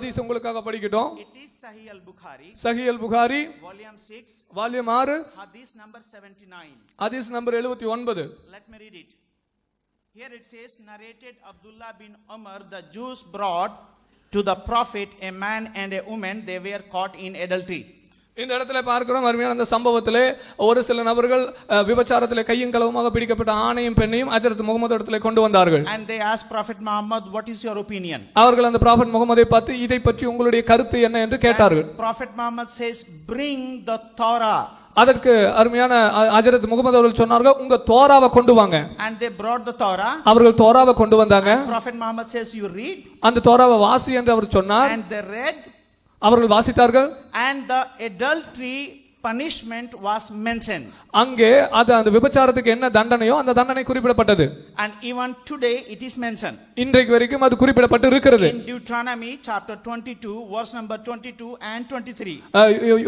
ஹதீஸ் உங்களுக்காக படிக்கட்டும். It is Sahih al-Bukhari. Sahih al-Bukhari Volume 6. Volume 6. Hadith number 79. Hadith number 79. Let me read it. Here it says, narrated Abdullah bin Umar, the Jews brought to the Prophet a man and a woman, they were caught in adultery. இந்த இடத்துல பார்க்கிறோம் அருமையான அந்த சம்பவத்திலே ஒரு சில நபர்கள் விபச்சாரத்திலே கையும் களவுமாக பிடிக்கப்பட்ட ஆணையும் பெண்ணையும் ஹஜ்ரத் முகமது இடத்திலே கொண்டு வந்தார்கள். And they asked Prophet Muhammad, what is your opinion? அவர்கள் அந்த ப்ராஃபட் முகமதை பார்த்து இதை பற்றி உங்களுடைய கருத்து என்ன என்று கேட்டார்கள். Prophet Muhammad says, bring the Torah. அதற்கு அருமையான ஹஜ்ரத் முகமது அவர்கள் சொன்னார்கள், உங்க தோராவை கொண்டு வாங்க. And they brought the Torah. அவர்கள் தோராவை கொண்டு வந்தாங்க. Prophet Muhammad says, you read. அந்த தோராவை வாசி என்று அவர் சொன்னார். And they read. அவர்கள் வாசித்தார்கள். And the adultery punishment was mentioned. அங்கே அது அந்த விபச்சாரத்துக்கு என்ன தண்டனையோ அந்த தண்டனை குறிப்பிடப்பட்டது. And even today it is mentioned. இன்றைக்கு வரைக்கும் அது குறிப்பிடப்பட்டு இருக்கிறது. In Deuteronomy chapter 22 verse number 22 and 23.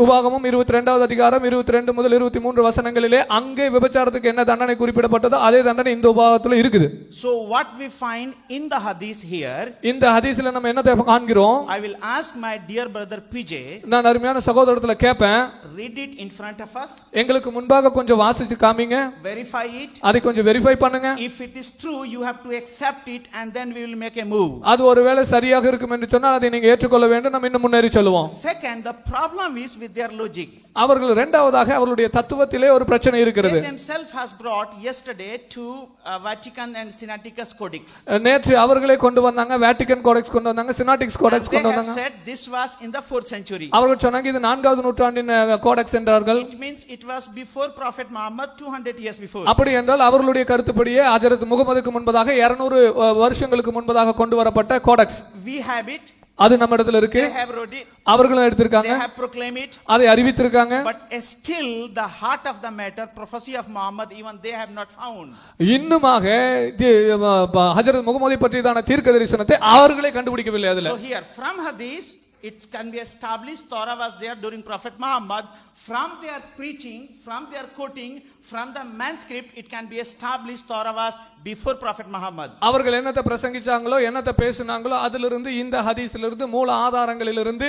உபாகமம் 22வது அதிகாரம் 22 முதல் 23 வசனங்களிலே அங்கே விபச்சாரத்துக்கு என்ன தண்டனை குறிப்பிடப்பட்டதோ அதே தண்டனை இந்த உபாகத்துல இருக்குது. So what we find in the hadith here, இந்த ஹதீஸ்ல நம்ம என்ன காண்கிறோம்? I will ask my dear brother PJ. நான் அருமையான சகோதரத்துல கேட்பேன், read it in front of us. எங்களுக்கு முன்பாக கொஞ்சம் வாசிச்சு காமிங்க. Verify it. அதை கொஞ்சம் வெரிஃபை பண்ணுங்க. If it is true, you have to accept it and then we will make a move. அது ஒருவேளை சரியாக இருக்கும் என்று சொன்னால் அதை நீங்க ஏற்றுக்கொள்ள வேண்டும். நம்ம இன்னும் முன்னேறி சொல்லுவோம். Second, the problem is with their logic. அவர்கள் இரண்டாவதாக அவர்களுடைய தத்துவத்திலே ஒரு பிரச்சனை இருக்கிறது. They themselves has brought yesterday to Vatican and Sinaiticus Codex. நேற்று அவர்களே கொண்டு வந்தாங்க, வேட்டிகன் கோடெக்ஸ் கொண்டு வந்தாங்க, சினாட்டிக்ஸ் கோடெக்ஸ் கொண்டு வந்தாங்க. They said this was in the 4th century. அவர்கள் சொன்னாங்க இது 4வது நூற்றாண்டின் கோடெக்ஸ் என்றார்கள். It means it was before Prophet Muhammad, 200 years before. அப்படி என்றால் அவர்களுடைய கருத்துப்படியே ஹஜ்ரத் முகமதுக்கு முன்பதாக 200 வருஷங்களுக்கு முன்பதாக கொண்டு வரப்பட்ட கோடெக்ஸ். We have it. அது நம்ம இடத்துல இருக்கு. They have wrote it. அவர்களும் எடுத்திருக்காங்க. They have proclaimed it. அதை அறிவித்திருக்காங்க. But still the heart of the matter, prophecy of Muhammad, even they have not found. இன்னுமாக ஹஜ்ரத் முகமதை பற்றியதான தீர்க்க தரிசனத்தை அவர்களே கண்டுபிடிக்கவில்லை அதுல. So here from hadith it can be established Torah was there during Prophet Muhammad. From their preaching, from their quoting, from the manuscript, it can be established Torah was before Prophet Muhammad. அவர்கள் என்னத்தை பிரசங்கிச்சாங்களோ என்னத்தை பேசினாங்களோ அதிலிருந்து இந்த ஹதீஸிலிருந்து மூல ஆதாரங்களிலிருந்து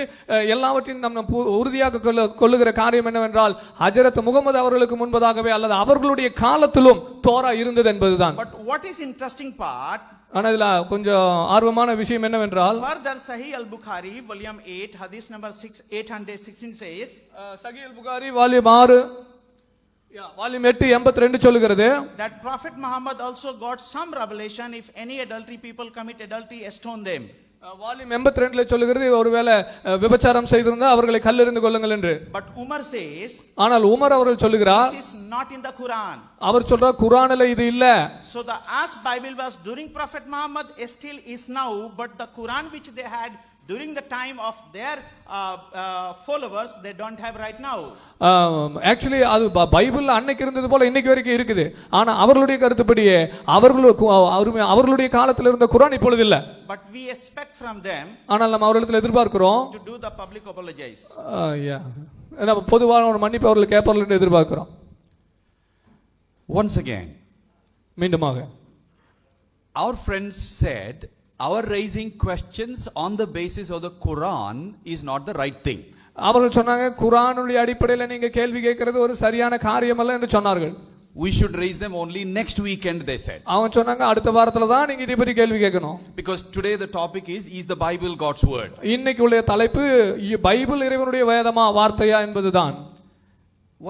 எல்லாவற்றையும் நம்ம உறுதியாக கொள்ளுகிற காரியம் என்னவென்றால் ஹஜ்ரத் முகமது அவர்களுக்கு முன்பதாகவே அல்லது அவர்களுடைய காலத்திலும் தோரா இருந்தது என்பதுதான். But what is interesting part, ஆனா இதுல கொஞ்சம் ஆர்வமான விஷயம் என்னவென்றால் further Sahih al-Bukhari volume 8 hadith number 816 says, Sahih al-Bukhari volume 6 volume 8 82 சொல்லுகிறது that Prophet Muhammad also got some revelation, if any adultery people commit adultery, stone them. Volume 82ல சொல்லுகிறது ஒருவேளை விபச்சாரம் செய்திருந்தா அவர்களை கல்லெறிந்து கொள்ளுங்கள் என்று. But Umar says, ஆனால் உமர் அவர்கள் சொல்லுகிறார், this is not in the Quran. அவர் சொல்றார் குர்ஆனிலே இது இல்ல. So the as Bible was during Prophet Muhammad still is now, but the Quran which they had during the time of their followers they don't have right now. Actually அது பைபிள்ல அன்னைக்கு இருந்தது போல இன்னைக்கு வரைக்கும் இருக்குது. ஆனா அவர்களுடைய கருத்துப்படியே அவர்களுடைய காலத்துல இருந்த குர்ஆன் இப்பொழுது இல்ல. But we expect from them, ஆனால் நம்ம அவர்களிடத்தில் எதிர்பார்க்கிறோம், to do the public apologize. நம்ம பொதுவான ஒரு மன்னிப்பு அவர்கள் கேட்பார்கள் என்று எதிர்பார்க்கிறோம். Once again, மீண்டுமாக our friends said our raising questions on the basis of the Quran is not the right thing. அவர்கள் சொன்னாங்க குர்ஆனுடைய அடிப்படையில் நீங்க கேள்வி கேட்கிறது ஒரு சரியான காரியம் அல்ல என்று சொன்னார்கள். We should raise them only next weekend, they said. அவங்க சொன்னாங்க அடுத்த வாரத்துல தான் நீங்க இதை பத்தி கேள்வி கேட்கணும். Because today the topic is the Bible God's word? இன்னைக்கு உள்ள தலைப்பு பைபிள் இறைவனுடைய வேதமா வார்த்தையா என்பதுதான்.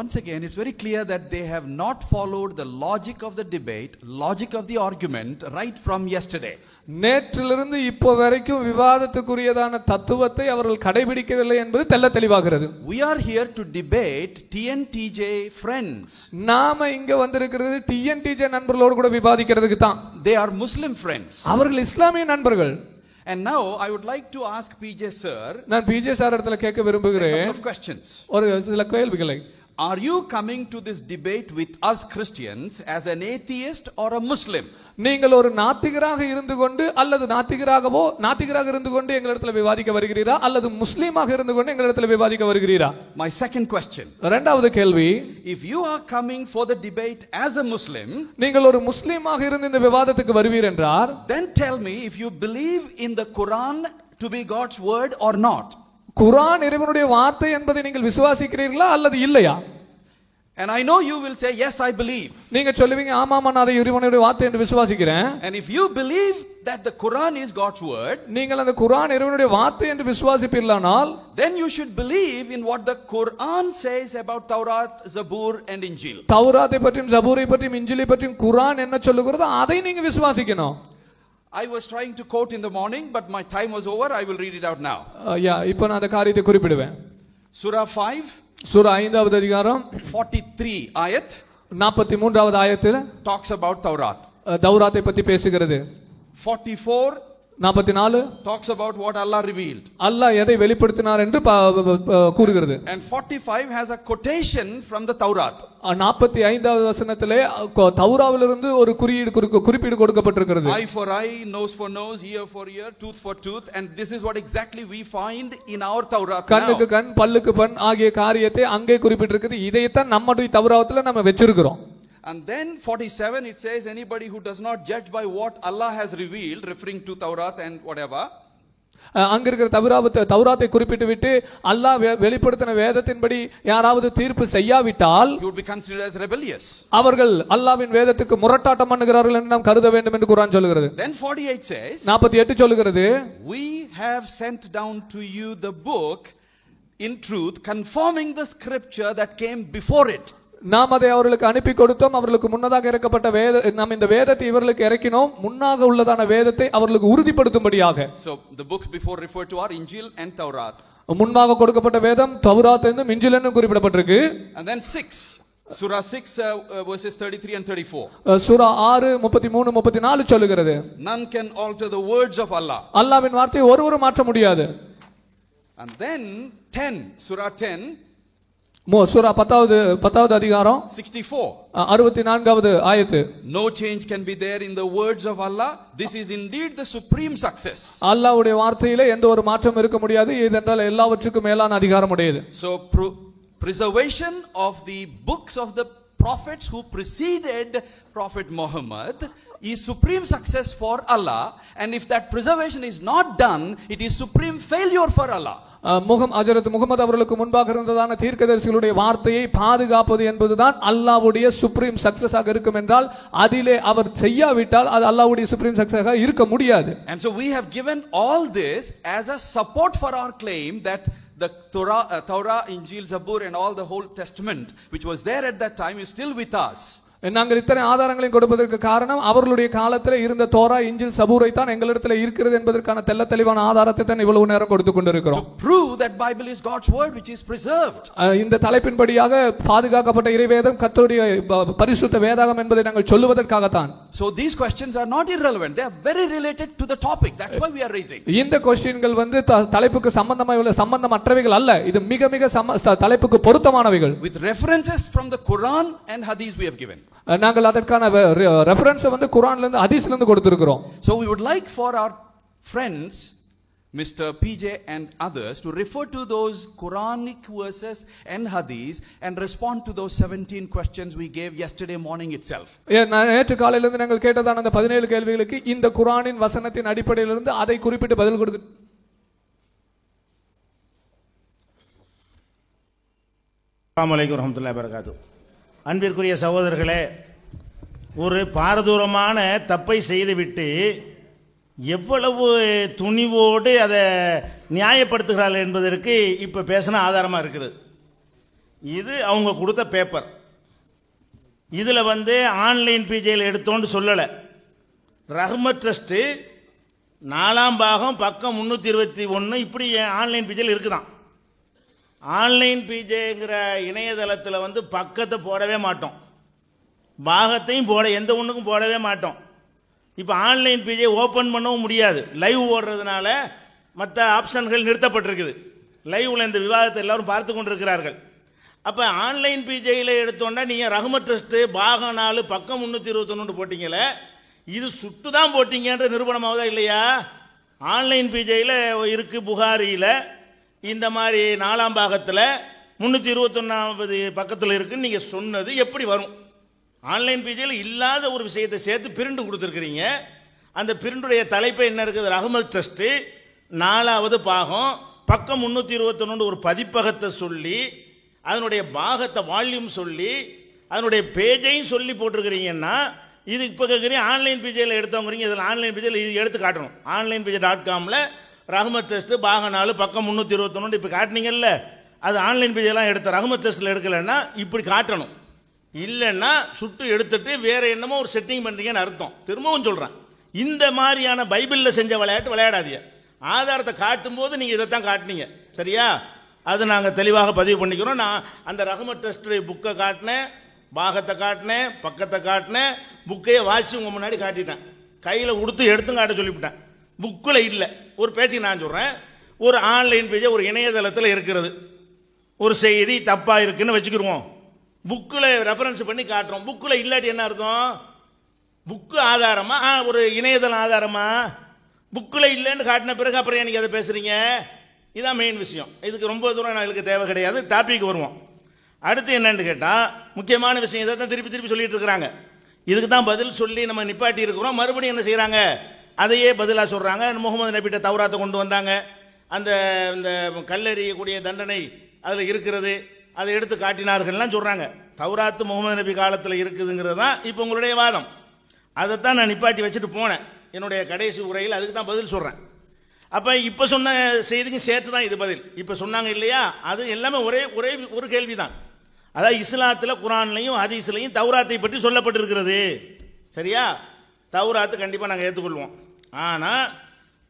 Once again, it's very clear that they have not followed the logic of the debate, logic of the argument right from yesterday. நேற்றிலிருந்து இப்போ வரைக்கும் விவாதத்துக்குரியதான தத்துவத்தை அவர்கள் கடைபிடிக்கவில்லை என்பது தெள்ள தெளிவாகிறது. We are here to debate TNTJ friends. நாம இங்க வந்திருக்கிறது TNTJ நண்பர்களோடு கூட விவாதிக்கிறதுக்கு தான். They are Muslim friends. அவர்கள் இஸ்லாமிய நண்பர்கள். And now I would like to ask PJ sir, நான் PJ சார் இடத்துல கேட்க விரும்புகிறேன் a couple of questions. ஒரு சில கேள்விகளை. Are you coming to this debate with us Christians as an atheist or a Muslim? நீங்கள் ஒரு நாத்திகராக இருந்து கொண்டு அல்லது நாத்திகராக இருந்து கொண்டு எங்களிடத்தில் விவாதிக்க வருகிறீரா அல்லது முஸ்லீமாக இருந்து கொண்டு எங்களிடத்தில் விவாதிக்க வருகிறீரா? My second question. இரண்டாவது கேள்வி, if you are coming for the debate as a Muslim, நீங்கள் ஒரு முஸ்லீமாக இருந்து இந்த விவாதத்துக்கு வருவீர் என்றால், then tell me if you believe in the Quran to be God's word or not? குர்ஆன் இறைவனுடைய வார்த்தை என்பதை நீங்கள் விசுவாசிக்கிறீர்களா அல்லது இல்லையா? And I know you will say, yes, I believe. நீங்க சொல்லுவீங்க ஆமாமா நான் அதை இறைவனுடைய வார்த்தை என்று விசுவாசிக்கிறேன். And if you believe that the Quran is God's word, நீங்கள் அந்த குர்ஆன் இறைவனுடைய வார்த்தை என்று விசுவாசிப்பீர்களானால், then you should believe in what the Quran says about Taurat, Zabur and Injil. தௌராத்தை பற்றியும் ஜபூரை பற்றியும் இஞ்சிலை பற்றியும் குர்ஆன் என்ன சொல்லுகிறதோ அதை நீங்க விசுவாசிக்கணும். I was trying to quote in the morning, but my time was over. I will read it out now. இப்போ நான் அந்த காரியத்தை குறிப்பிடுவேன். Surah 5, சூரா 5வது அதிகாரம் 43 ayat 43வது ஆயத்தில் talks about Taurat. தௌராத்தை பற்றி பேசுகிறது. 44 44 talks about what Allah revealed. அல்லாஹ் எதை வெளிப்படுத்தினார் என்று கூறுகிறது. And 45 has a quotation from the Taurat. 45வது வசனத்திலே தௌராவிலிருந்து ஒரு குறிப்பீடு கொடுக்கப்பட்டிருக்கிறது. Eye for eye, nose for nose, ear for ear, tooth for tooth, and this is what exactly we find in our Taurat now. கண்ணுக்கு கண் பல்லுக்கு பல் ஆகிய காரியத்தை அங்கே குறிப்பிட்டிருக்கிறது. இதைத்தான் நம்முடைய தௌராத்துல நம்ம வெச்சிருக்கிறோம். And then 47 it says anybody who does not judge by what Allah has revealed, referring to Taurat and whatever. அங்க இருக்கிற தௌராத்தை குறிப்பிட்டு விட்டு அல்லாஹ் வெளிப்படுத்தின வேதத்தின்படி யாராவது தீர்ப்பு செய்யாவிட்டால் he would be considered as rebellious. அவர்கள் அல்லாஹ்வின் வேதத்துக்கு முரட்டாட்டம் பண்ணுகிறார்கள் என்று நாம் கருத வேண்டும் என்று குர்ஆன் சொல்கிறது. Then 48 says 48 சொல்கிறது, we have sent down to you the book in truth, confirming the scripture that came before it. நாம் அதை அவர்களுக்கு அனுப்பி கொடுத்தோம். அவர்களுக்கு முன்னதாக இறக்கப்பட்ட நாம் இந்த வேதத்தை இவர்களுக்கு இறக்கினோம். முன்னாக உள்ளதான வேதத்தை அவர்களுக்கு உறுதிப்படுத்தும்படியாக. So the books before referred to are Injil and Taurat. முன்பாக கொடுக்கப்பட்ட வேதம் தௌராத் என்றும் இஞ்சில் என்றும் குறிப்பிடப்பட்டிருக்கு. And then 6, Surah 6 verses 33 and 34. சூரா 6 33 34 சொல்லுகிறது, None can alter the words of Allah. அல்லாஹ்வின் வார்த்தையை ஒருவரும் மாற்ற முடியாது. And then 10, Surah 10, சூரா 10வது அதிகாரம் 64. 64வது ஆயத்து. No change can be there in the words of Allah. This is indeed the supreme success. அல்லாஹ்வுடைய வார்த்தையிலே எந்த ஒரு மாற்றம் இருக்க முடியாது. இதென்றால் எல்லாவற்றுக்கும் மேலான அதிகாரம் உடையது. So preservation of the books of the prophets who preceded Prophet Muhammad is supreme success for Allah, and if that preservation is not done, it is supreme failure for Allah. ஹஜ்ரத் முகமது அவர்களுக்கு முன்பாக இருந்ததான தீர்க்கதரிசிகளுடைய வார்த்தையை பாதுகாப்பது என்பதுதான் அல்லாஹ்வுடைய சுப்ரீம் சக்சஸ் ஆக இருக்கும். என்றால் அதிலே அவர் செய்யாவிட்டால் அது அல்லாஹ்வுடைய சுப்ரீம் சக்சஸ் ஆக இருக்க முடியாது. And so we have given all this as a support for our claim that the Torah, Injil, Zabur and all the whole Testament which was there at that time is still with us. நாங்கள் இத்தனை ஆதாரங்களையும் கொடுப்பதற்கு காரணம் அவர்களுடைய காலத்தில் இருந்த Torah இஞ்சில் சபூரை தான் எங்களிடத்தில் இருக்கிறது என்பதற்கான தெள்ள தெளிவான ஆதாரத்தை தான் இவ்வளவு நேரம் கொடுத்து கொண்டிருக்கிறோம். To prove that Bible is God's word which is preserved. இந்த தலைப்பின்படியாக பாதுகாக்கப்பட்ட இறைவேதம் கர்த்தருடைய பரிசுத்த வேதாகம் என்பதை நாங்கள் சொல்லுவதற்காகத்தான். So these questions are not irrelevant, they are very related to the topic. That's why we are raising. இந்த क्वेश्चनகள் தலைப்புக்கு சம்பந்தமற்றவைகள் அல்ல. இது மிக மிக தலைப்புக்கு பொருத்தமானவைகள். With references from the Quran and Hadith we have given. நாங்கள் அதற்கான ரெஃபரன்ஸ் குர்ஆன்ல இருந்து ஹதீஸ்ல இருந்து கொடுத்திருக்கிறோம். So we would like for our friends Mr. PJ and others to refer to those Quranic verses and Hadith and respond to those 17 questions we gave yesterday morning itself. நேற்று காலையில இருந்து நாங்கள் கேட்டதான அந்த 17 கேள்விகளுக்கு இந்த குர்ஆனின் வசனத்தின் அடிப்படையில் இருந்து அதை குறிப்பிட்டு பதில் கொடுக்க. அஸ்ஸலாமு அலைக்கும் வரஹ்மத்துல்லாஹி வபரகாத்துஹு. அன்பிற்குரிய சகோதரர்களே, ஒரு பாரதூரமான தப்பை செய்துவிட்டு எவ்வளவு துணிவோடு அதை நியாயப்படுத்துகிறார்கள் என்பதற்கு இப்போ பேசின ஆதாரமாக இருக்குது. இது அவங்க கொடுத்த பேப்பர். இதில் ஆன்லைன் பிஜேயில் எடுத்தோன்னு சொல்லலை. ரஹ்மத் ட்ரஸ்ட்டு 4ஆம் பாகம் பக்கம் 321 இப்படி ஆன்லைன் பிஜேயில் இருக்குதான். ஆன்லைன் பிஜேங்கிற இணையதளத்தில் பக்கத்தை போடவே மாட்டோம், பாகத்தையும் எந்த ஒன்றுக்கும் போடவே மாட்டோம். இப்போ ஆன்லைன் பிஜே ஓப்பன் பண்ணவும் முடியாது, லைவ் ஓடுறதுனால மற்ற ஆப்ஷன்கள் நிறுத்தப்பட்டிருக்குது. லைவில் இந்த விவாதத்தை எல்லாரும் பார்த்து கொண்டிருக்கிறார்கள். அப்போ ஆன்லைன் பிஜேயில் எடுத்தோன்னா நீங்கள் ரஹ்மத் ட்ரஸ்ட்டு பாகம் 4 பக்கம் 321 போட்டிங்களே, இது சுட்டு தான் போட்டிங்கன்ற நிரூபணமாவதா இல்லையா? ஆன்லைன் பிஜேயில் இருக்குது, புகாரியில் இந்த மாதிரி 4ஆம் பாகத்தில் 321வது பக்கத்தில் இருக்குன்னு நீங்கள் சொன்னது எப்படி வரும்? ஆன்லைன் பிஜேயில் இல்லாத ஒரு விஷயத்தை சேர்த்து பிரிண்டு கொடுத்துருக்கிறீங்க. அந்த பிரிண்டுடைய தலைப்பை என்ன இருக்குது? ரஹ்மத் ட்ரஸ்ட்டு 4வது பாகம் பக்கம் 321 ஒரு பதிப்பகத்தை சொல்லி அதனுடைய பாகத்தை வால்யூம் சொல்லி அதனுடைய பேஜையும் சொல்லி போட்டிருக்கிறீங்கன்னா இது இப்போ கேட்குறீங்க ஆன்லைன் பேஜில் எடுத்தவங்கிறீங்க. இதில் ஆன்லைன் பேஜில் இது எடுத்து காட்டணும். ஆன்லைன் பேஜ் .comல ரஹ்மத் டெஸ்ட் பாகம் 4 பக்கம் 321 இப்போ காட்டினீங்கல்ல, அது ஆன்லைன் பேஜெல்லாம் எடுத்த ரஹ்மத் டெஸ்ட்டில் எடுக்கலைன்னா இப்படி காட்டணும். இல்லைன்னா சுட்டு எடுத்துட்டு வேற என்னமோ ஒரு செட்டிங் பண்ணுறீங்கன்னு அர்த்தம். திரும்பவும் சொல்கிறேன், இந்த மாதிரியான பைபிளில் செஞ்ச விளையாட்டு விளையாடாதீங்க. ஆதாரத்தை காட்டும் போது நீங்கள் இதைத்தான் காட்டினீங்க, சரியா? அது நாங்கள் தெளிவாக பதிவு பண்ணிக்கிறோம். நான் அந்த ரஹ்மத் டெஸ்ட் புக்கை காட்டினேன், பாகத்தை காட்டினேன், பக்கத்தை காட்டினேன், புக்கையை வாசி உங்கள் முன்னாடி காட்டிட்டேன். கையில் கொடுத்து எடுத்தும் காட்ட சொல்லிவிட்டேன். புக்கில் இல்லை. ஒரு பேச்சுக்கு நான் சொல்கிறேன், ஒரு ஆன்லைன் பேஜை ஒரு இணையதளத்தில் இருக்கிறது, ஒரு செய்தி தப்பாக இருக்குன்னு வச்சுக்கிடுவோம். புக்கில் ரெஃபரன்ஸ் பண்ணி காட்டுறோம். புக்கில் இல்லாட்டி என்ன அர்த்தம்? புக்கு ஆதாரமா ஒரு இணையதளம் ஆதாரமா? புக்கில் இல்லைன்னு காட்டின பிறகு அப்புறம் எனக்கு அதை பேசுறீங்க. இதுதான் மெயின் விஷயம். இதுக்கு ரொம்ப தூரம் எனக்கு தேவை கிடையாது. டாபிக் வருவோம். அடுத்து என்னன்னு கேட்டால் முக்கியமான விஷயம் இதை தான் திருப்பி திருப்பி சொல்லிட்டு இருக்கிறாங்க. இதுக்கு தான் பதில் சொல்லி நம்ம நிப்பாட்டி இருக்கிறோம். மறுபடியும் என்ன செய்கிறாங்க, அதையே பதிலாக சொல்கிறாங்க. முகமது நபிட்ட தௌராத்தை கொண்டு வந்தாங்க, அந்த இந்த கல்லெறியக்கூடிய தண்டனை அதில் இருக்கிறது, அதை எடுத்து காட்டினார்கள்லாம் சொல்கிறாங்க. தௌராத்து முகமது நபி காலத்தில் இருக்குதுங்கிறது தான் இப்போ உங்களுடைய வாதம். அதைத்தான் நான் நிப்பாட்டி வச்சுட்டு போனேன் என்னுடைய கடைசி உரையில். அதுக்கு தான் பதில் சொல்கிறேன். அப்போ இப்போ சொன்ன செய்திக்கும் சேர்த்து தான் இது பதில். இப்போ சொன்னாங்க இல்லையா, அது எல்லாமே ஒரே ஒரே ஒரு கேள்வி தான். அதாவது இஸ்லாத்தில் குரான்லையும் ஹதீஸ்லையும் தௌராத்தை பற்றி சொல்லப்பட்டிருக்கிறது, சரியா? தௌராத்து கண்டிப்பாக நாங்கள் ஏற்றுக்கொள்வோம். ஆனால்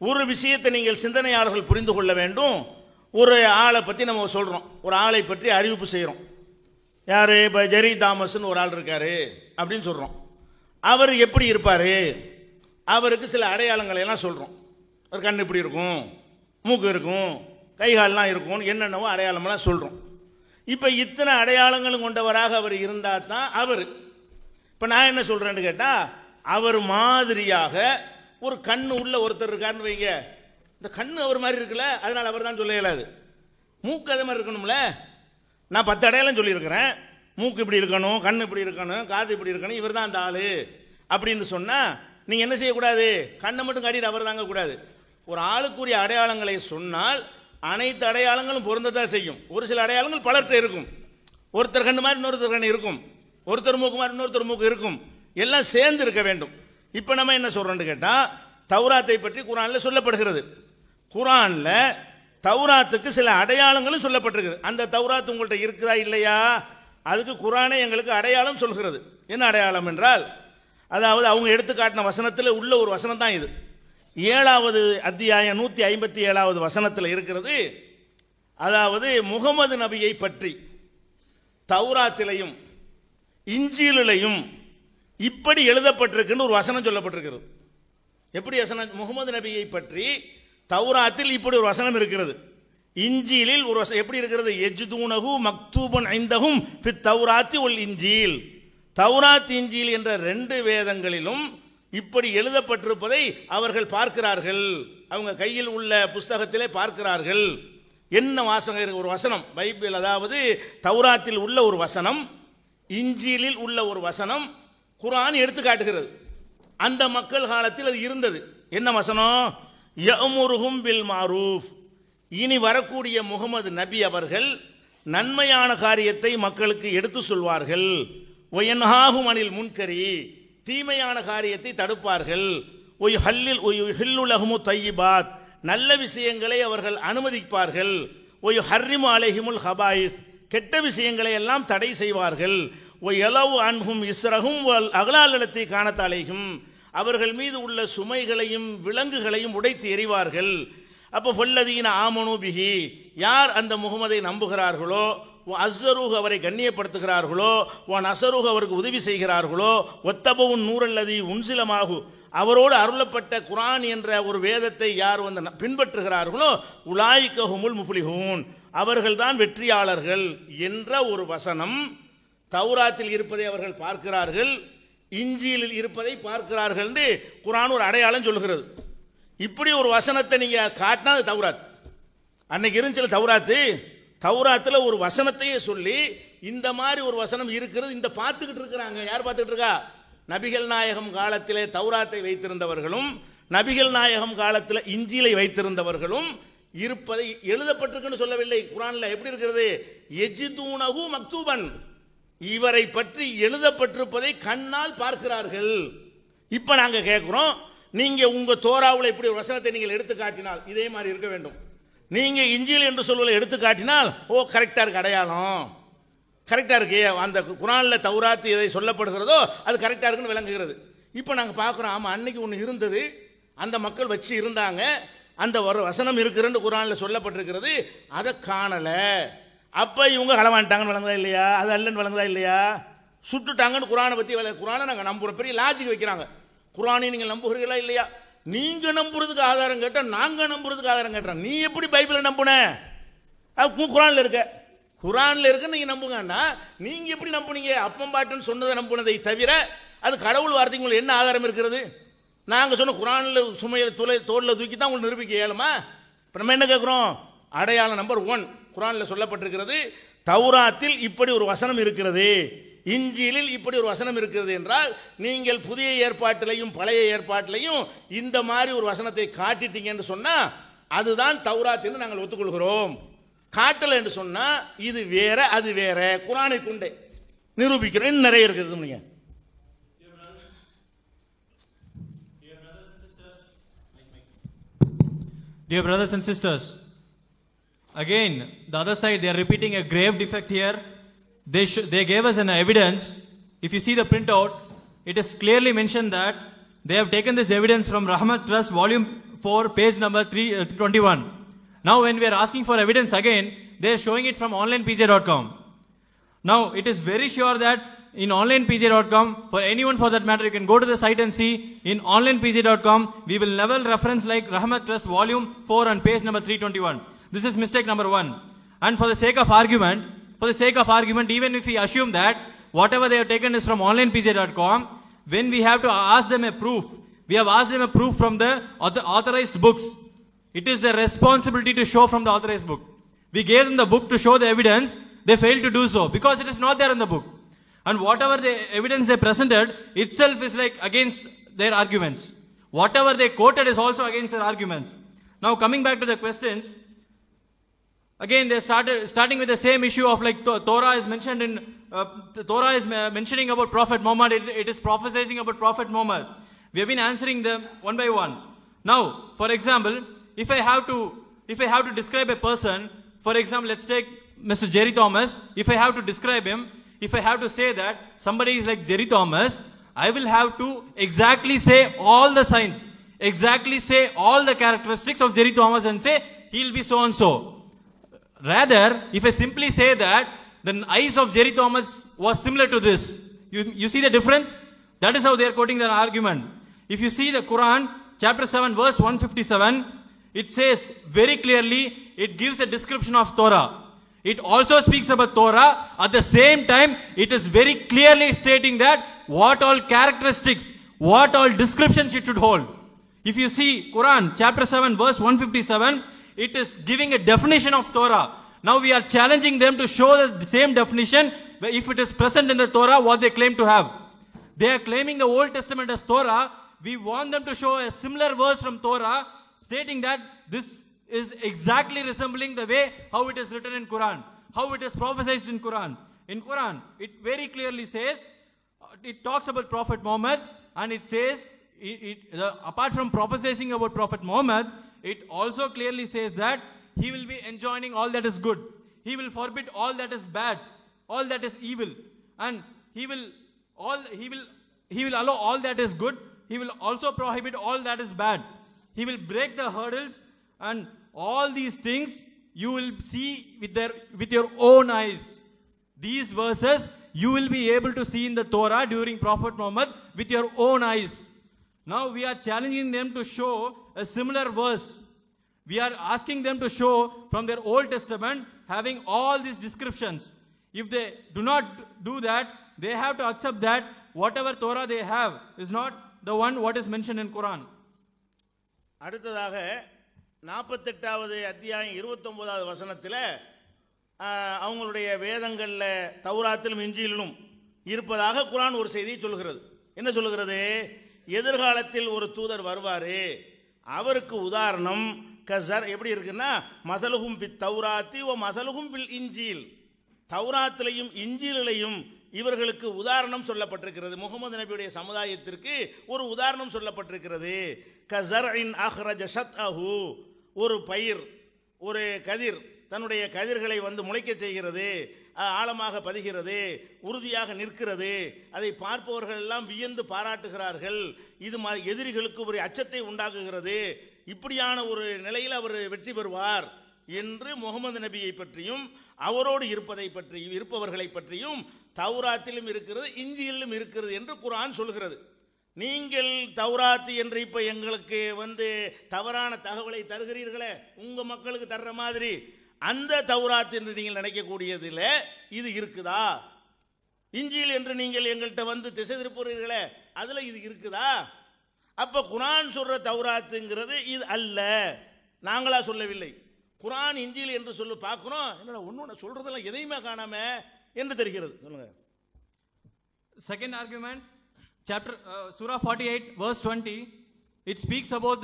ஒரு விஷயத்தை நீங்கள் சிந்தனையாளர்கள் புரிந்து கொள்ள வேண்டும். ஒரு ஆளை பற்றி நம்ம சொல்கிறோம், ஒரு ஆளை பற்றி அறிவிப்பு செய்கிறோம். யார்? இப்போ ஜெரி தாமஸ்ன்னு ஒரு ஆள் இருக்காரு அப்படின்னு சொல்கிறோம். அவர் எப்படி இருப்பார்? அவருக்கு சில அடையாளங்களை எல்லாம் சொல்கிறோம். ஒரு கண் இப்படி இருக்கும், மூக்கு இருக்கும், கைகாலெலாம் இருக்கும், என்னென்னவோ அடையாளமெல்லாம் சொல்கிறோம். இப்போ இத்தனை அடையாளங்களும் கொண்டவராக அவர் இருந்தால் தான் அவர். இப்போ நான் என்ன சொல்கிறேன்னு கேட்டால், அவர் மாதிரியாக ஒரு கண் உள்ள ஒருத்தர் இருக்காருன்னு வைங்க. இந்த கண் அவர் மாதிரி இருக்குல்ல, அதனால் அவர் தான் சொல்ல இயலாது. மூக்கு அதே மாதிரி இருக்கணும்ல. நான் 10 அடையாளம் சொல்லியிருக்கிறேன். மூக்கு இப்படி இருக்கணும், கண் இப்படி இருக்கணும், காது இப்படி இருக்கணும், இவர் தான் அந்த ஆளு அப்படின்னு சொன்னால் நீங்கள் என்ன செய்யக்கூடாது? கண்ணை மட்டும் காட்டிட்டு அவர் தாங்க கூடாது. ஒரு ஆளுக்குரிய அடையாளங்களை சொன்னால் அனைத்து அடையாளங்களும் பொருந்ததான் செய்யும். ஒரு சில அடையாளங்கள் பலர்கிட்ட இருக்கும். ஒருத்தர் கண்ணு மாதிரி இன்னொருத்தர் கண்ணு இருக்கும், ஒருத்தர் மூக்கு மாதிரி இன்னொருத்தர் மூக்கு இருக்கும், எல்லாம் சேர்ந்து இருக்க வேண்டும். இப்போ நம்ம என்ன சொல்றோம்னு கேட்டால், தௌராத்தை பற்றி குரானில் சொல்லப்படுகிறது. குரானில் தௌராத்துக்கு சில அடையாளங்களும் சொல்லப்பட்டிருக்குது. அந்த தௌராத் உங்கள்கிட்ட இருக்குதா இல்லையா? அதுக்கு குரானே எங்களுக்கு அடையாளம் சொல்கிறது. என்ன அடையாளம் என்றால், அதாவது அவங்க எடுத்து காட்டின வசனத்தில் உள்ள ஒரு வசனம் தான் இது. 7வது அத்தியாயம் 157வது வசனத்தில் இருக்கிறது. அதாவது முகமது நபியை பற்றி தௌராத்திலையும் இஞ்சிலிலையும் இப்படி எழுதப்பட்டிருக்குன்னு ஒரு வசனம் சொல்லப்பட்டிருக்கிறது. எப்படி வசனம்? முகமது நபியை பற்றி தௌராத்தில் இப்படி ஒரு வசனம் இருக்கிறது, இஞ்சிலில் ஒரு வசனம் எப்படி இருக்கிறது? எஜ்தூனஹு மக்தூபன் ஐந்தஹும் ஃபித் தௌராத்தி வல் இஞ்சில். தௌராத் இஞ்சில் என்ற 2 வேதங்களிலும் இப்படி எழுதப்பட்டிருப்பதை அவர்கள் பார்க்கிறார்கள். அவங்க கையில் உள்ள புஸ்தகத்திலே பார்க்கிறார்கள். என்ன வாசகம்? ஒரு வசனம் பைபிள், அதாவது தௌராத்தில் உள்ள ஒரு வசனம், இஞ்சிலில் உள்ள ஒரு வசனம் குர்ஆன் எடுத்து காட்டுகிறது. அந்த மக்கள் காலத்தில் அது இருந்தது. என்ன வசனம்? யஅமுருஹும் பில் மாரூஃப். இனி வரக்கூடிய முகமது நபி அவர்கள் நன்மையான காரியத்தை மக்களுக்கு எடுத்து சொல்வார்கள். ஒயன்ஹாஹும் அனில் முன்கரி, தீமையான காரியத்தை தடுப்பார்கள். ஒய் ஹல்லில் ஒய் ஹில்லுலஹுமு தையிபாத், நல்ல விஷயங்களை அவர்கள் அனுமதிப்பார்கள். ஒய் ஹர்ரிமு அலைஹிமுல் ஹபாயிஸ், கெட்ட விஷயங்களை எல்லாம் தடை செய்வார்கள். ஒய் யலவு அன்ஹும் இஸ்ரஹும் வல் அகலாலத்தை காணத்தாலேயும், அவர்கள் மீது உள்ள சுமைகளையும் விலங்குகளையும் உடைத்து எறிவார்கள். அப்போ ஃபல்லதீன ஆமனு பிஹி, யார் அந்த முகமதை நம்புகிறார்களோ, அஸ்ஸரூஹ் அவரை கண்ணியப்படுத்துகிறார்களோ, நஸரூஹ் அவருக்கு உதவி செய்கிறார்களோ, ஒத்தபவுன் நூறல்லதி உன்சிலமாகு, அவரோடு அருளப்பட்ட குர்ஆன் என்ற ஒரு வேதத்தை யார் வந்து பின்பற்றுகிறார்களோ, உலாயிக ஹுமுல் முஃப்லிஹூன், அவர்கள்தான் வெற்றியாளர்கள் என்ற ஒரு வசனம் தௌராத்தில் இருப்பதை அவர்கள் பார்க்கிறார்கள், இஞ்சிலில் இருப்பதை பார்க்கிறார்கள் என்று குர்ஆன் ஒரு அடையாளம் சொல்கிறது. இப்படி ஒரு வசனத்தை நீங்க காட்டினா அது தௌராத். அன்னைக்கு இருந்துச்சு தௌராத்து. தௌராத்தில் ஒரு வசனத்தையே சொல்லி இந்த மாதிரி ஒரு வசனம் இருக்கிறது, இந்த பார்த்துக்கிட்டு இருக்கிறாங்க. யார் பார்த்துக்கிட்டு இருக்கா? நபிகள் நாயகம் காலத்திலே தௌராத்தை வைத்திருந்தவர்களும் நபிகள் நாயகம் காலத்தில் இஞ்சிலை வைத்திருந்தவர்களும் இருப்பதை எழுதப்பட்டிருக்குன்னு சொல்லவில்லை. குர்ஆன்ல எப்படி இருக்கிறது? எஜிதூனஹு மக்தூபன், இவரை பற்றி எழுதப்பட்டிருப்பதை கண்ணால் பார்க்கிறார்கள். இப்ப நாங்க கேட்கிறோம், நீங்க உங்க தோராவுல இப்படி ஒரு வசனத்தை நீங்கள் எடுத்து காட்டினால் இதே மாதிரி இருக்க வேண்டும். நீங்க இஞ்சில் என்று சொல்வதை எடுத்து காட்டினால் ஓ கரெக்டா இருக்கு, அடையாளம் கரெக்டா இருக்கு, அந்த குர்ஆன்ல தௌராத் எதை சொல்லப்படுகிறதோ அது கரெக்டா இருக்குன்னு விளங்குகிறது. இப்போ நாங்க பார்க்கிறோம், ஆமா அன்னைக்கு ஒன்று இருந்தது, அந்த மக்கள் வச்சு இருந்தாங்க, அந்த ஒரு வசனம் இருக்குன்னு குர்ஆன்ல சொல்லப்பட்டிருக்கிறது, அதை காணல. அப்ப இவங்க களவாண்டாங்கன்னு விளங்குதா இல்லையா? அது அல்லன்னு விளங்குதா இல்லையா? சுட்டுட்டாங்கன்னு குர்ஆனை பத்தி குர்ஆனை நாங்க நம்புறோம். பெரிய லாஜிக் வைக்கிறாங்க. குர்ஆனை நீங்க நம்புகிறீங்களா இல்லையா? நீங்க நம்புறதுக்கு ஆதாரம் கேட்டா நாங்க நம்புறதுக்கு ஆதாரம் கேட்டோம். நீ எப்படி பைபிளை நம்புன? குர்ஆன்ல இருக்க, குர்ஆன்ல இருக்க நீங்க நம்புங்கன்னா நீங்க எப்படி நம்புனீங்க? அப்பம் பாட்டுன்னு சொன்னதை நம்புனதை தவிர அது கடவுள் வார்த்தைக்கு உங்களுக்கு என்ன ஆதாரம் இருக்கிறது? நாங்க சொன்ன குர்ஆன்ல சுமையை தோல்ல தூக்கி தான் உங்களுக்கு நிரூபிக்க இயலுமா? இப்ப நம்ம என்ன கேட்கிறோம்? அடையாளம் நம்பர் 1 குர்ஆன்ல சொல்லப்பட்டிருக்கிறது, தௌராத்தில் இப்படி ஒரு வசனம் இருக்கிறது, இஞ்சிலில் இப்படி ஒரு வசனம் இருக்கிறது என்றால் நீங்கள் புதிய ஏற்பாட்டிலையும் பழைய ஏற்பாட்டிலையும் இந்த மாதிரி ஒரு வசனத்தை காட்டிட்டீங்கன்னு சொன்னா அதுதான் தௌராத் என்று நாங்கள் ஒத்துக்கொள்கிறோம். காட்டல என்று சொன்னா இது வேற அது வேற, குர்ஆனை கொண்டே நிரூபிக்கிறேன். நிறைய இருக்குது. நீங்க Dear brothers and sisters, again, the other side, they are repeating a grave defect here. They gave us an evidence. If you see the printout, it is clearly mentioned that they have taken this evidence from Rahmat Trust, volume 4, page number 321. Now, when we are asking for evidence again, they are showing it from onlinepj.com. Now, it is very sure that in onlinepj.com, for anyone for that matter, you can go to the site and see. In onlinepj.com, we will never reference like Rahmat Trust, volume 4 and page number 321. This is mistake number 1. And for the sake of argument, even if we assume that whatever they have taken is from onlinepj.com, when we have to ask them a proof, we have asked them a proof from the authorized books. It is their responsibility to show from the authorized book. We gave them the book to show the evidence, they failed to do so because it is not there in the book. And whatever the evidence they presented itself is like against their arguments. Whatever they quoted is also against their arguments. Now coming back to the questions, again they starting with the same issue of like Torah is mentioned in Torah is mentioning about Prophet Muhammad. It is prophesying about Prophet Muhammad. We have been answering them one by one. Now, for example, if I have to describe a person, for example, let's take Mr. Jerry Thomas. If I have to describe him, if I have to say that somebody is like Jerry Thomas, I will have to exactly say all the signs, exactly say all the characteristics of Jerry Thomas and say he'll be so and so. Rather, if I simply say that the eyes of Jerry Thomas was similar to this, you see the difference? That is how they are quoting their argument. If you see the Quran, chapter 7, verse 157, it says very clearly, it gives a description of Torah. It also speaks about Torah. At the same time, it is very clearly stating that what all characteristics, what all descriptions it should hold. If you see Quran, chapter 7, verse 157, it is giving a definition of Torah. Now we are challenging them to show the same definition, if it is present in the Torah, what they claim to have. They are claiming the Old Testament as Torah. We want them to show a similar verse from Torah, stating that this is exactly resembling the way how it is written in Quran, how it is prophesied in Quran. In Quran, it very clearly says, it talks about Prophet Muhammad, and it says, apart from prophesying about Prophet Muhammad, it also clearly says that he will be enjoining all that is good. He will forbid all that is bad, all that is evil, and he will allow all that is good. He will also prohibit all that is bad. He will break the hurdles, and all these things you will see with your own eyes. These verses you will be able to see in the Torah during Prophet Muhammad with your own eyes. Now we are challenging them to show a similar verse. We are asking them to show from their Old Testament having all these descriptions. If they do not do that, they have to accept that whatever Torah they have is not the one what is mentioned in Quran. அடுத்ததாக 48வது அத்தியாயம் 29வது வசனத்தில் அவங்களுடைய வேதங்களில் தௌராத்திலும் இஞ்சிலும் இருப்பதாக குர்ஆன் ஒரு செய்தியை சொல்கிறது. என்ன சொல்கிறது? எதிர்காலத்தில் ஒரு தூதர் வருவாரு, அவருக்கு உதாரணம் கசர் எப்படி இருக்குன்னா, மசலுகும் ஃபித் தௌராத்தி ஓ மசலுகும் ஃபில் இன்ஜீல், தௌராத்திலையும் இன்ஜீலிலையும் இவர்களுக்கு உதாரணம் சொல்லப்பட்டிருக்கிறது. முகமது நபியுடைய சமுதாயத்திற்கு ஒரு உதாரணம் சொல்லப்பட்டிருக்கிறது. கஸர்இன் அஹ்ரஜ ஷத்அஹு, ஒரு பயிர், ஒரு கதிர் தன்னுடைய கதிர்களை முளைக்க செய்கிறது, ஆழமாக பதிகிறது, உறுதியாக நிற்கிறது. அதை பார்ப்பவர்கள் எல்லாம் வியந்து பாராட்டுகிறார்கள். இது எதிரிகளுக்கு ஒரு அச்சத்தை உண்டாக்குகிறது. இப்படியான ஒரு நிலையில் அவர் வெற்றி பெறுவார் என்று முகமது நபியை பற்றியும் அவரோடு இருப்பவர்களை பற்றியும் தௌராத்திலும் இருக்கிறது, இஞ்சியிலும் இருக்கிறது என்று குர்ஆன் சொல்கிறது. நீங்கள் தௌராத் என்று இப்ப எங்களுக்கு தவறான தகவலை தருகிறீர்களே, உங்க மக்களுக்கு தர்ற மாதிரி, அந்த தௌராத் என்று நீங்கள் நினைக்கக்கூடியதில் இது இருக்குதா? இஞ்சில் என்று நீங்கள் எங்கள்கிட்ட திசை திருப்புகிறீர்களே, அதுல இது இருக்குதா? அப்ப குர்ஆன் சொல்ற தௌராத்துங்கிறது இது அல்ல, நாங்களா சொல்லவில்லை. குர்ஆன் இஞ்சில் என்று சொல்லி பார்க்கிறோம், என்னடா ஒன்னு சொல்றதெல்லாம் எதையுமே காணாம என்று தெரிகிறது. சொல்லுங்க. Second argument, chapter Surah 48 verse 20, it speaks about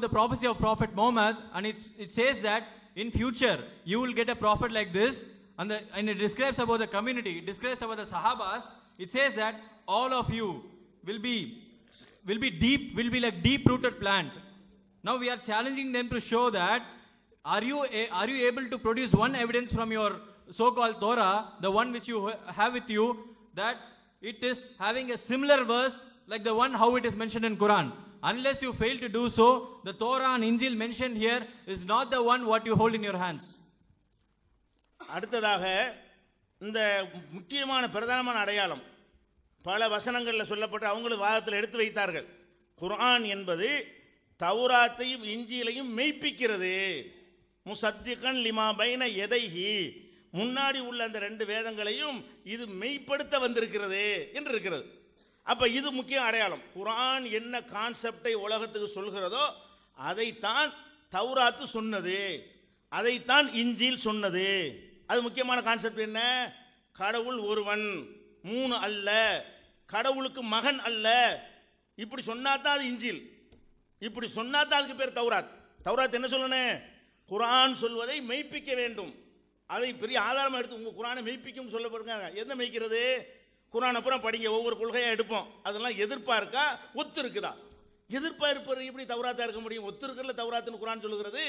the prophecy of Prophet Muhammad, and it says that in future you will get a prophet like this, and it describes about the community, it describes about the Sahabas. It says that all of you will be like deep rooted plant. Now we are challenging them to show that are you able to produce one evidence from your so-called Torah, the one which you have with you, that it is having a similar verse like the one how it is mentioned in Quran? Unless you fail to do so, the Torah and Injil mentioned here is not the one what you hold in your hands. அடுத்ததாக இந்த முக்கியமான பிரதானமான அடையாளம் பல வசனங்களில் சொல்லப்பட்டு அவங்களும் வாதத்தில் எடுத்து வைத்தார்கள். குர்ஆன் என்பது தௌராத்தையும் இஞ்சிலையும் மெய்ப்பிக்கிறது. முசத்திகன் லிமா பைன எதைஹி, முன்னாடி உள்ள அந்த ரெண்டு வேதங்களையும் இது மெய்ப்படுத்த வந்திருக்கிறது என்று இருக்கிறது. அப்ப இது முக்கிய அடையாளம். குர்ஆன் என்ன கான்செப்டை உலகத்துக்கு சொல்கிறதோ அதைத்தான் தௌராத்து சொன்னது, அதைத்தான் இஞ்சில் சொன்னது. அது முக்கியமான கான்செப்ட் என்ன? கடவுள் ஒருவன், மூணு அல்ல, கடவுளுக்கு மகன் அல்ல. இப்படி சொன்னாதான் அது இஞ்சில், இப்படி சொன்னாதான் அதுக்கு பேர் தௌராத். தௌராத் என்ன சொல்லணும்? குர்ஆன் சொல்வதை மெய்ப்பிக்க வேண்டும். அதை பெரிய ஆதாரமாக எடுத்து உங்க குர்ஆனை மெய்ப்பிக்கும் சொல்லப்படுங்க. எதை மெய்க்கிறது? குர்ஆன் அப்புறம் படிங்க, ஒவ்வொரு கொள்கையாக எடுப்போம். அதெல்லாம் எதிர்ப்பா இருக்கா, ஒத்து இருக்குதா? எதிர்ப்பா இருப்பது எப்படி தௌராத்தா இருக்க முடியும்? ஒத்து இருக்கிற தௌராத்துன்னு குர்ஆன் சொல்லுகிறது.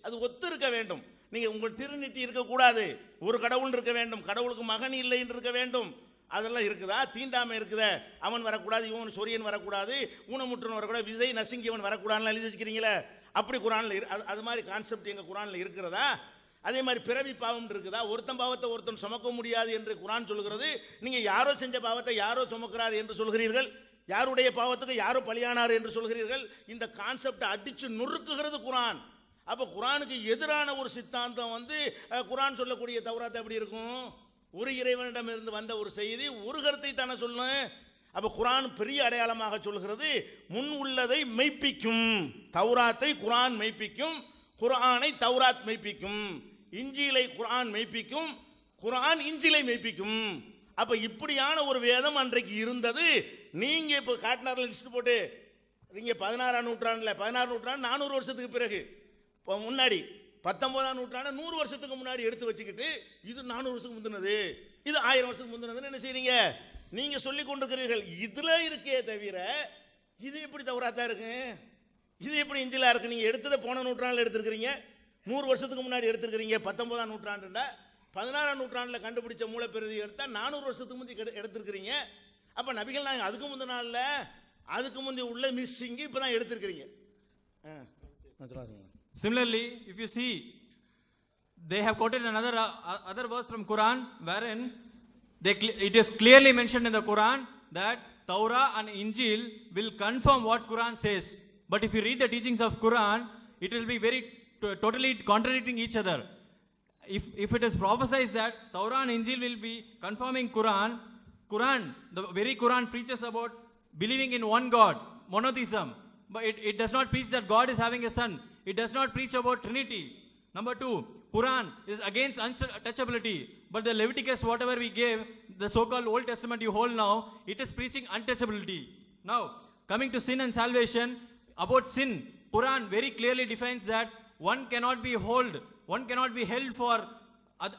அது ஒத்து இருக்க வேண்டும். நீங்க உங்கள் திருநீட்டி இருக்கக்கூடாது, ஒரு கடவுள் இருக்க வேண்டும், கடவுளுக்கு மகன் இல்லை என்று இருக்க வேண்டும். அதெல்லாம் இருக்குதா? தீண்டாமை இருக்குத, அவன் வரக்கூடாது, இவன் சொரியன் வரக்கூடாது, ஊனமுற்றன் வரக்கூடாது, விஜை நசுங்கியவன் வரக்கூடாதுன்னு எழுதி வச்சுக்கிறீங்களே, அப்படி குர்ஆன்ல அது மாதிரி கான்செப்ட் எங்க குர்ஆன்ல இருக்கிறதா? அதே மாதிரி பிறவி பாவம் இருக்குதா? ஒருத்தன் பாவத்தை ஒருத்தன் சுமக்க முடியாது என்று குர்ஆன் சொல்கிறது. நீங்க யாரோ செஞ்ச பாவத்தை யாரோ சுமக்கிறார் என்று சொல்கிறீர்கள், யாருடைய பாவத்துக்கு யாரோ பலியானார் என்று சொல்கிறீர்கள். இந்த கான்செப்ட் அடிச்சு நொறுக்குகிறது குர்ஆன். அப்ப குர்ஆனுக்கு எதிரான ஒரு சித்தாந்தம் குர்ஆன் சொல்லக்கூடிய தௌராத் எப்படி இருக்கும்? ஒரு இறைவனிடம் இருந்து வந்த ஒரு செய்தி, ஒரு கருத்தை தானே சொல்லணும். அப்ப குர்ஆன் பெரிய அடையாளமாக சொல்கிறது, முன் உள்ளதை மெய்ப்பிக்கும். தௌராத்தை குர்ஆன் மெய்ப்பிக்கும், குர்ஆனை தௌராத் மெய்ப்பிக்கும், இஞ்சிலை குர்ஆன் மெய்ப்பிக்கும், குர்ஆன் இஞ்சிலை மெய்ப்பிக்கும். அப்ப இப்படியான ஒரு வேதம் அன்றைக்கு இருந்தது. நீங்க இப்ப காட்டினார்ல லிஸ்ட் போட்டு, நீங்க 16ஆம் நூற்றாண்டுல, 16 நூற்றாண்டு 400 வருஷத்துக்கு பிறகு, முன்னாடி 19ஆம் நூற்றாண்டு 100 வருஷத்துக்கு முன்னாடி எடுத்து வச்சுக்கிட்டு இது 400 வருஷத்துக்கு முந்தினது, இது 1000 வருஷத்துக்கு முந்தினதுன்னு என்ன செய்றீங்க? நீங்க சொல்லிக் கொண்டிருக்கிறீர்கள். இதுல இருக்கே தவிர இது எப்படி தௌராத்தா இருக்கு, இது எப்படி இஞ்சிலா இருக்கு? நீங்க எடுத்ததை போன நூற்றாண்டுல எடுத்திருக்கிறீங்க, 100 வருஷத்துக்கு முன்னாடி எடுத்திருக்கிறீங்க. 19ஆம் நூற்றாண்டுல 16ஆம் நூற்றாண்டுல கண்டுபிடிச்ச மூலப்பிரதி எடுத்தா 400 வருஷத்துக்கு முந்தி எடுத்திருக்கிறீங்க. அப்ப நபிகள் நாயகம் அதுக்கு முந்தின நாள்ல, அதுக்கு முந்தி உள்ள மிஸ்ஸிங் இப்பதான் எடுத்திருக்கிறீங்க. Similarly, if you see, they have quoted another other verse from Quran wherein it is clearly mentioned in the Quran that Torah and Injil will confirm what Quran says. But if you read the teachings of Quran, it will be very totally contradicting each other. If it is prophesied that Torah and Injil will be confirming Quran, the very Quran preaches about believing in one God, monotheism. But it does not preach that God is having a son. It does not preach about Trinity. Number 2, Quran is against untouchability. But the Leviticus, whatever we gave, the so-called Old Testament you hold now, it is preaching untouchability. Now, coming to sin and salvation, about sin, Quran very clearly defines that one cannot be held for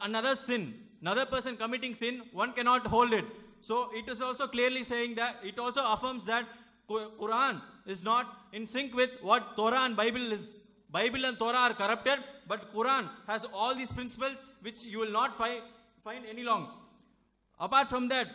another sin. Another person committing sin, one cannot hold it. So it is also clearly saying that, it also affirms that Quran is not in sync with what Torah and Bible is. Bible and Torah are corrupted, but Quran has all these principles which you will not find any long. Apart from that,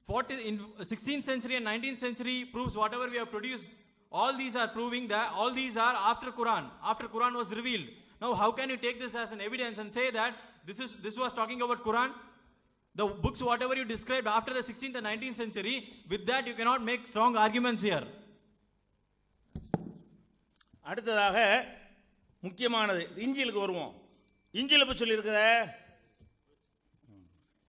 in 16th century and 19th century proofs, whatever we have produced, all these are proving that all these are after Quran was revealed. Now how can you take this as an evidence and say that this was talking about Quran? The books whatever you described after the 16th and 19th century, with that you cannot make strong arguments here. அடுத்ததாக முக்கியமானது இஞ்சிலுக்கு வருவோம். இஞ்சில பற்றி சொல்லியிருக்கிற